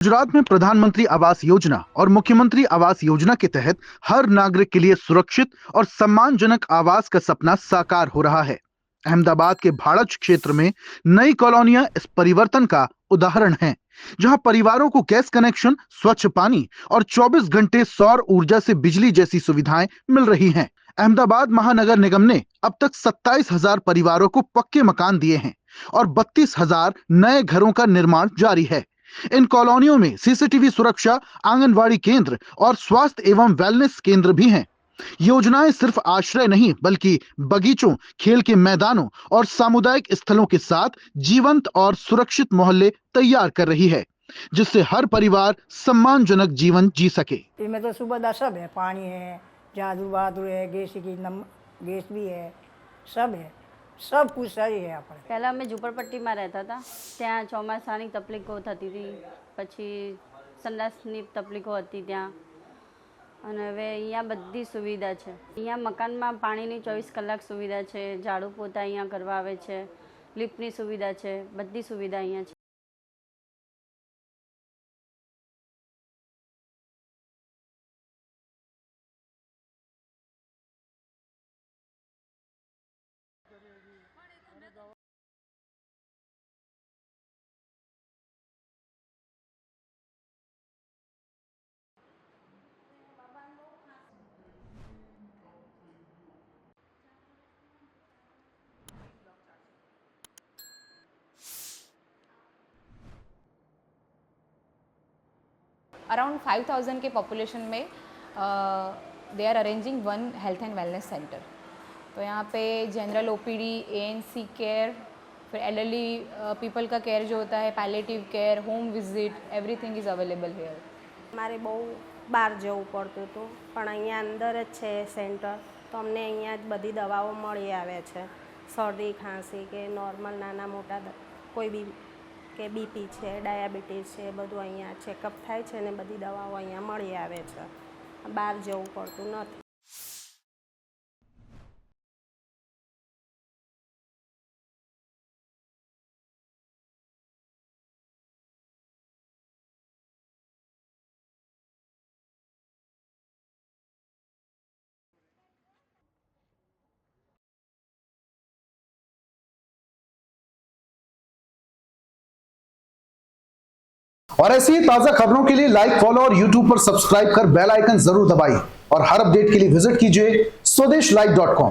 गुजरात में प्रधानमंत्री आवास योजना और मुख्यमंत्री आवास योजना के तहत हर नागरिक के लिए सुरक्षित और सम्मानजनक आवास का सपना साकार हो रहा है। अहमदाबाद के भाड़ज क्षेत्र में नई कॉलोनियां इस परिवर्तन का उदाहरण हैं, जहां परिवारों को गैस कनेक्शन, स्वच्छ पानी और 24 घंटे सौर ऊर्जा से बिजली जैसी सुविधाएं मिल रही हैं। अहमदाबाद महानगर निगम ने अब तक 27,000 परिवारों को पक्के मकान दिए हैं और 32,000 नए घरों का निर्माण जारी है। इन कॉलोनियों में सीसीटीवी सुरक्षा, आंगनवाड़ी केंद्र और स्वास्थ्य एवं वेलनेस केंद्र भी हैं। योजनाएं सिर्फ आश्रय नहीं, बल्कि बगीचों, खेल के मैदानों और सामुदायिक स्थलों के साथ जीवंत और सुरक्षित मोहल्ले तैयार कर रही है, जिससे हर परिवार सम्मानजनक जीवन जी सके। इसमें तो सुविधा सब है, पानी है, झाड़ू बहादुर है, गैस भी है, सब है, सब कुछ सही है આપણે। પહેલાં અમે ઝૂંપડપટ્ટીમાં રહેતા હતા, ત્યાં ચોમાસાની તકલીફો થતી હતી, પછી સંડાસની તકલીફો હતી ત્યાં, અને હવે અહીંયા બધી સુવિધા છે। અહીંયા મકાનમાં પાણીની 24 કલાક સુવિધા છે, ઝાડુ પોતા અહીંયા કરવા આવે છે, લિફ્ટની સુવિધા છે, બધી સુવિધા અહીંયા છે। अराउंड 5,000 के पॉपुलेशन में they are arranging one health and wellness centre. तो यहाँ पे जनरल ओपीडी, एएनसी केयर, फिर एल्डरली पीपल का केयर जो होता है, palliative care, home visit, everything is available here. મારે બહુ બહાર જવું પડતું હતું, પણ અહીંયા અંદર જ છે સેન્ટર, તો અમને અહીંયા જ બધી દવાઓ મળી આવે છે। શરદી, ખાંસી કે નોર્મલ નાના મોટા કોઈ બી કે બીપી છે, ડાયાબિટીસ છે, બધું અહીંયા ચેકઅપ થાય છે અને બધી દવાઓ અહીંયા મળી આવે છે। બહાર જવું પડતું નથી। और ऐसी ही ताजा खबरों के लिए लाइक, फॉलो और यूट्यूब पर सब्सक्राइब कर बेल आइकन जरूर दबाइए और हर अपडेट के लिए विजिट कीजिए स्वदेशलाइव.com।